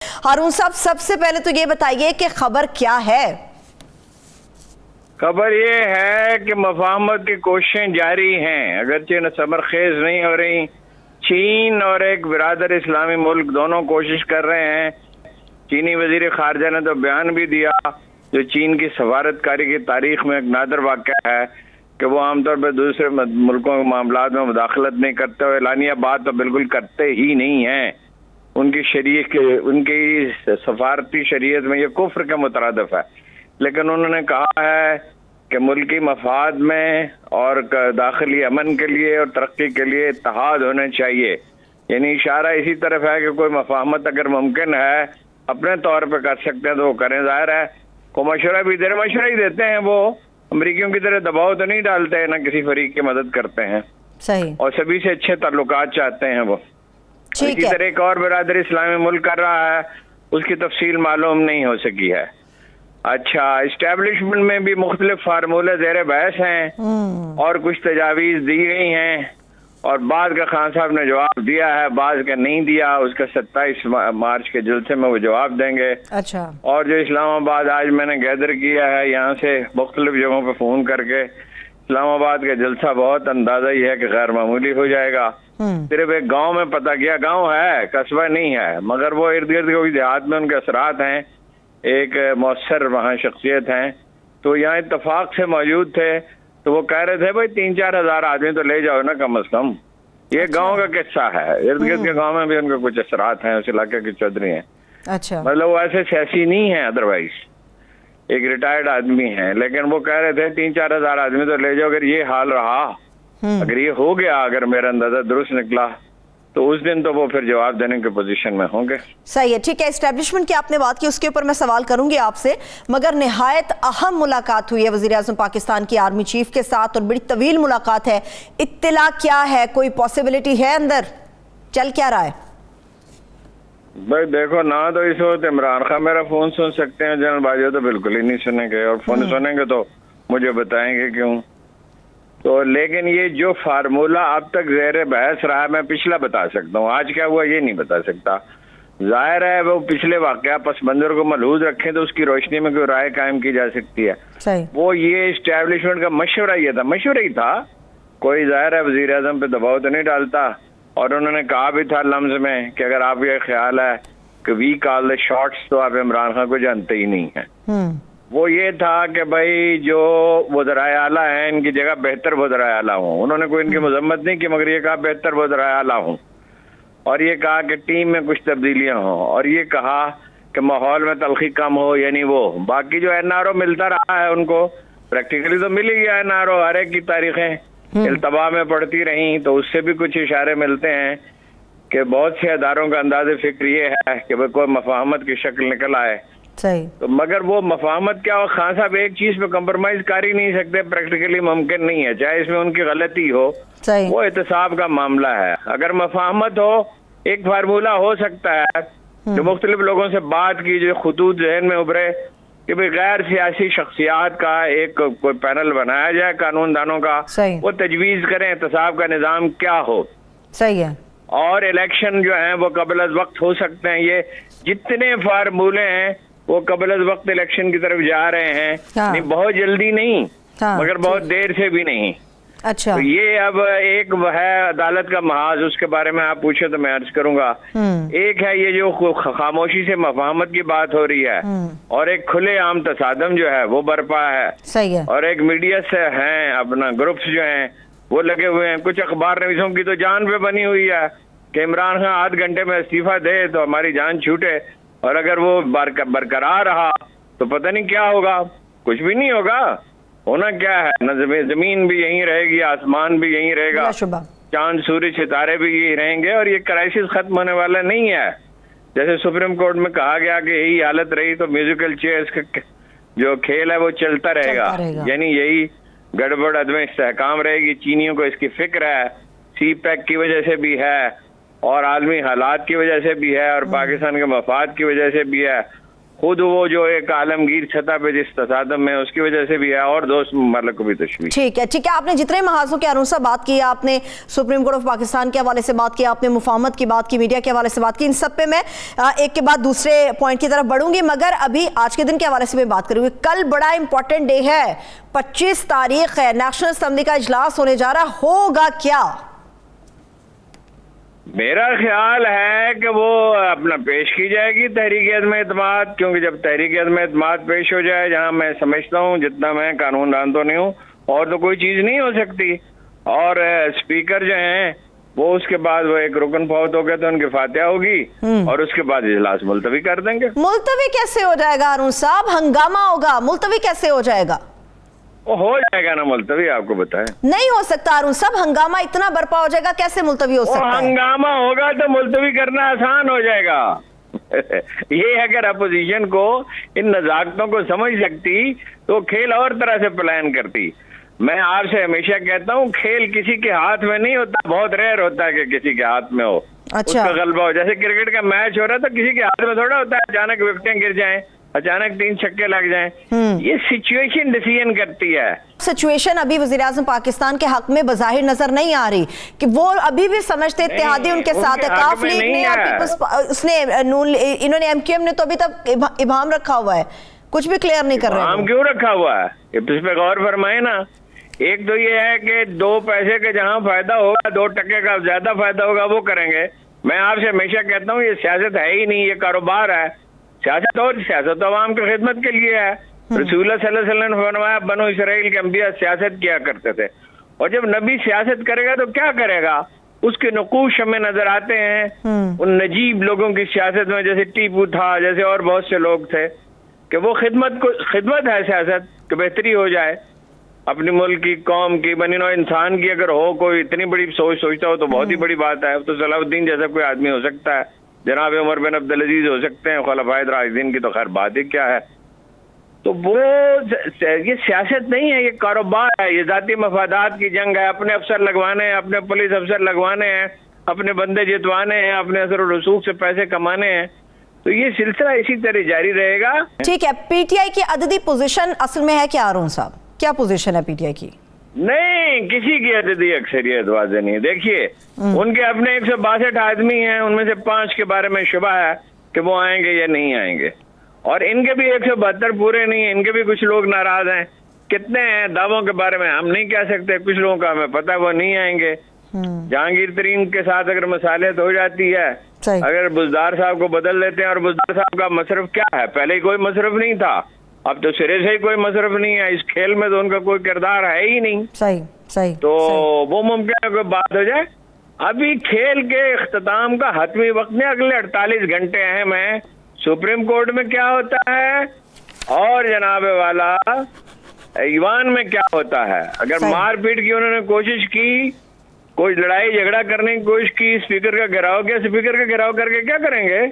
हारून साहब, सबसे पहले तो ये बताइए कि खबर क्या है? खबर ये है कि मफाहमत की कोशिशें जारी हैं, अगरचे न समरखेज नहीं हो रही। चीन और एक बिरादर इस्लामी मुल्क दोनों कोशिश कर रहे हैं। चीनी वजीर खारजा ने तो बयान भी दिया, जो चीन की सफारतकारी की तारीख में एक नादर वाक़या है कि वो आमतौर पर दूसरे मुल्कों के मामलात में मुदाखलत नहीं करते और एलानिया बात तो बिल्कुल करते ही नहीं हैं। उनकी सफारती शरीयत में ये कुफ्र के मुतरादिफ है, लेकिन उन्होंने कहा है कि मुल्की मफाद में और दाखिली अमन के लिए और तरक्की के लिए इत्तेहाद होने चाहिए। यानी इशारा इसी तरफ है कि कोई मफाहमत अगर मुमकिन है अपने तौर पर कर सकते हैं तो वो करें। जाहिर है को मशवरा भी दे, मशवरा ही देते हैं, वो अमरीकियों की तरह दबाव तो नहीं डालते हैं, ना किसी फरीक की मदद करते हैं। सही। और सभी से अच्छे ताल्लुकात चाहते हैं वो। इसी तरह एक और बिरादर इस्लामी मुल्क कर रहा है, उसकी तफसील मालूम नहीं हो सकी है। अच्छा, इस्टेब्लिशमेंट में भी मुख्तलिफ फार्मूले ज़ेर बहस हैं और कुछ तजावीज़ दी गई हैं, और बाद का खान साहब ने जवाब दिया है, बाद का नहीं दिया। उसका 27 मार्च के जलसे में वो जवाब देंगे। अच्छा। और जो इस्लामाबाद आज मैंने गैदर किया है यहाँ से मुख्तलिफ जगहों पर फ़ोन करके, इस्लामाबाद का जलसा बहुत अंदाजा ही है कि गैर मामूली हो जाएगा। सिर्फ एक गांव में पता किया, गांव है, कस्बा नहीं है, मगर वो इर्द गिर्द कोई देहात में उनके असरात हैं, एक मौसर वहाँ शख्सियत हैं, तो यहाँ इत्तफाक से मौजूद थे। तो वो कह रहे थे भाई 3-4 हज़ार आदमी तो ले जाओ ना कम अज कम। ये गांव का किस्सा है, इर्द गिर्द के गांव में भी उनके कुछ असरात हैं, उस इलाके के चौधरी हैं। अच्छा। मतलब वो ऐसे सियासी नहीं है, अदरवाइज एक रिटायर्ड आदमी है, लेकिन वो कह रहे थे 3-4 हज़ार आदमी तो ले जाओ। अगर ये हाल रहा, अगर ये हो गया, अगर मेरा अंदाजा दुरुस्त निकला, तो उस दिन तो वो फिर जवाब देने की पोजीशन में होंगे। सही है, ठीक है। एस्टेब्लिशमेंट की आपने बात की, उसके ऊपर मैं सवाल करूंगी आपसे, मगर निहायत अहम मुलाकात हुई है वज़ीर आज़म पाकिस्तान की आर्मी चीफ के साथ, और बड़ी तवील मुलाकात है। इत्तिला क्या है, कोई पॉसिबिलिटी है अंदर, चल क्या रहा है? भाई देखो ना, तो इस वक्त इमरान खान मेरा फोन सुन सकते हैं, जनरल बाजवा तो बिल्कुल ही नहीं सुनेंगे, और फोन सुनेंगे तो मुझे बताएंगे क्यों। तो लेकिन ये जो फार्मूला अब तक ज़ेर बहस रहा है, मैं पिछला बता सकता हूँ, आज क्या हुआ ये नहीं बता सकता। जाहिर है वो पिछले वाक़या पस मंजर को मलहूज रखें तो उसकी रोशनी में कोई राय कायम की जा सकती है। सही। वो ये इस्टेब्लिशमेंट का मशवरा ये था, मशवरा ही था, कोई जाहिर है वज़ीर आज़म पे दबाव तो नहीं डालता। और उन्होंने कहा भी था लम्ज़ में कि अगर आपका ख्याल है कि वी कॉल द शॉट्स, तो आप इमरान खान को जानते ही नहीं है। वो ये था कि भाई जो वज़राए आला हैं, इनकी जगह बेहतर वज़राए आला हूँ। उन्होंने कोई इनकी मजम्मत नहीं की, मगर ये कहा बेहतर वज़राए आला हूँ, और ये कहा कि टीम में कुछ तब्दीलियाँ हों, और ये कहा कि माहौल में तलखी कम हो। यानी वो बाकी जो NRO मिलता रहा है उनको प्रैक्टिकली तो मिल ही गया NRO, हर एक की तारीखें इल्तबा में पढ़ती रही, तो उससे भी कुछ इशारे मिलते हैं कि बहुत से अदारों का अंदाज़े फिक्र ये है कि भाई कोई मफाहमत की शक्ल निकल आए। सही। तो मगर वो मफाहमत क्या हो, खान साहब एक चीज पे कंप्रोमाइज कर ही नहीं सकते, प्रैक्टिकली मुमकिन नहीं है, चाहे इसमें उनकी गलती हो। सही। वो एहतसाब का मामला है। अगर मफाहमत हो, एक फार्मूला हो सकता है जो मुख्तलिफ लोगों से बात की, जो खुतूत जहन में उभरे कि भाई गैर सियासी शख्सियात का एक कोई पैनल बनाया जाए कानून दानों का, वो तजवीज करें एहतसाब का निज़ाम क्या हो। सही है। और इलेक्शन जो है वो कबल अज वक्त हो सकते हैं। ये जितने फार्मूले हैं वो कबल अज वक्त इलेक्शन की तरफ जा रहे हैं। नहीं, बहुत जल्दी नहीं, मगर बहुत देर से भी नहीं। अच्छा। तो ये अब एक है अदालत का महाज, उसके बारे में आप पूछे तो मैं अर्ज करूंगा। एक है ये जो खामोशी से मफाहमत की बात हो रही है, और एक खुले आम तसादम जो है वो बरपा है। सही है। और एक मीडिया से हैं अपना ग्रुप्स जो हैं वो लगे हुए हैं। कुछ अखबार नवीसों की तो जान पे बनी हुई है कि इमरान खान आध घंटे में इस्तीफा दे तो हमारी जान छूटे, और अगर वो बरकरार रहा तो पता नहीं क्या होगा। कुछ भी नहीं होगा, होना क्या है, न जमीन भी यहीं रहेगी, आसमान भी यहीं रहेगा, चांद सूरज सितारे भी यही रहेंगे, और ये क्राइसिस खत्म होने वाला नहीं है। जैसे सुप्रीम कोर्ट में कहा गया कि यही हालत रही तो म्यूजिकल चेयर्स का जो खेल है वो चलता रहेगा। यानी यही गड़बड़ अदम इस्तेहकाम रहेगी। चीनियों को इसकी फिक्र है, CPEC की वजह से भी है, और आलमी हालात की वजह से भी है, और पाकिस्तान के मफाद की वजह से भी है। खुद वो जो एक आलमगीर सतह पे जिस तसादम में उसकी वजह से भी है, और दोस्त ममलक को भी तशवीश। ठीक है, ठीक है। आपने जितने महाजों के अरुण साहब बात की, आपने सुप्रीम कोर्ट ऑफ पाकिस्तान के हवाले से बात की, आपने मुफाहमत की बात की, मीडिया के हवाले से बात की, इन सब पे मैं एक के बाद दूसरे पॉइंट की तरफ बढ़ूंगी, मगर अभी आज के दिन के हवाले से मैं बात करूंगी। कल बड़ा इंपॉर्टेंट डे है, 25 तारीख है, नेशनल असेंबली का इजलास होने जा रहा, होगा क्या? मेरा ख्याल है कि वो अपना पेश की जाएगी तहरीक अदम एतमाद, क्योंकि जब तहरीक अदम एतमाद पेश हो जाए, जहां मैं समझता हूं, जितना मैं कानून दान तो नहीं हूं, और तो कोई चीज नहीं हो सकती, और स्पीकर जो हैं वो उसके बाद वो एक रुकन फौत हो गए तो उनकी फातिहा होगी और उसके बाद इजलास मुलतवी कर देंगे। मुलतवी कैसे हो जाएगा अरुण साहब? हंगामा होगा, मुलतवी कैसे हो जाएगा? वो हो जाएगा ना मुलतवी, आपको बताएं। नहीं हो सकता अरुण साहब, हंगामा इतना बरपा हो जाएगा, कैसे मुलतवी हो सकता है? हंगामा होगा तो मुलतवी करना आसान हो जाएगा। ये अगर अपोजिशन को इन नजाकतों को समझ सकती तो खेल और तरह से प्लान करती। मैं आपसे हमेशा कहता हूँ, खेल किसी के हाथ में नहीं होता, बहुत रेयर होता है कि किसी के हाथ में हो, अच्छा, उसका गलबा हो। जैसे क्रिकेट का मैच हो रहा है तो किसी के हाथ में थोड़ा होता है, अचानक विकेटें गिर जाएं, अचानक 3 छक्के लग जाएं। ये सिचुएशन डिसीजन करती है। सिचुएशन अभी वज़ीर-ए-आज़म पाकिस्तान के हक में बज़ाहिर नजर नहीं आ रही कि वो अभी भी समझते इत्तेहादी उनके साथ है। काफ लीग ने और पीपल्स उसने इन्होंने एमक्यूएम ने तो अभी तक इबाम रखा हुआ है, कुछ भी क्लियर नहीं कर रहे हैं। इबाम क्यों रखा हुआ है, इस पे गौर फरमाए ना। एक तो ये है कि 2 पैसे के जहां फायदा होगा, 2 टके का ज्यादा फायदा होगा, वो करेंगे। मैं आपसे हमेशा कहता हूँ, ये सियासत है ही नहीं, ये कारोबार है। सियासत अवाम की खिदमत के लिए है। रसूलुल्लाह सल्लल्लाहु अलैहि वसल्लम ने फरमाया, बनो इसराइल के अंबिया सियासत किया करते थे, और जब नबी सियासत करेगा तो क्या करेगा, उसके नकूश हमें नजर आते हैं उन नजीब लोगों की सियासत में, जैसे टीपू था, जैसे और बहुत से लोग थे, कि वो खिदमत है सियासत, कि बेहतरी हो जाए अपनी मुल्क की, कौम की, बनी नौ इंसान की। अगर हो कोई इतनी बड़ी सोचता हो तो बहुत ही बड़ी बात है। तो सलाहुद्दीन जैसा कोई आदमी हो सकता है, जनाब उमर बिन अब्दुल अजीज हो सकते हैं, खुलफाए राशिदीन की तो खैर बात ही क्या है। तो वो ये सियासत नहीं है, ये कारोबार है, ये जाती मफादात की जंग है। अपने अफसर लगवाने हैं, अपने पुलिस अफसर लगवाने हैं, अपने बंदे जितवाने हैं, अपने असर और रसूख से पैसे कमाने हैं। तो ये सिलसिला इसी तरह जारी रहेगा। ठीक है, पीटीआई की अददी पोजीशन असल में है क्या अरुण साहब? क्या पोजीशन है पीटीआई की? नहीं, किसी की अददी अक्सरियत वाज़ेह नहीं। देखिए, उनके अपने 162 आदमी हैं, उनमें से 5 के बारे में शुबा है कि वो आएंगे या नहीं आएंगे, और इनके भी 172 पूरे नहीं है, इनके भी कुछ लोग नाराज हैं। कितने हैं दावों के बारे में हम नहीं कह सकते, कुछ लोगों का हमें पता है वो नहीं आएंगे। जहांगीर तरीन के साथ अगर मसालियत हो जाती है, अगर बुजदार साहब को बदल देते हैं, और बुजदार साहब का मसरफ क्या है, पहले ही कोई मसरफ नहीं था, अब तो सिरे से ही कोई मसरफ नहीं है, इस खेल में तो उनका कोई किरदार है ही नहीं। सही तो वो मुमकिन है कोई बात हो जाए। अभी खेल के इख्तिताम का हतमी वक्त में अगले 48 घंटे अहम है। सुप्रीम कोर्ट में क्या होता है और जनाब वाला ईवान में क्या होता है। अगर मारपीट की उन्होंने कोशिश की, कोई लड़ाई झगड़ा करने की कोशिश की, स्पीकर का घेराव किया, स्पीकर का घेराव करके क्या करेंगे?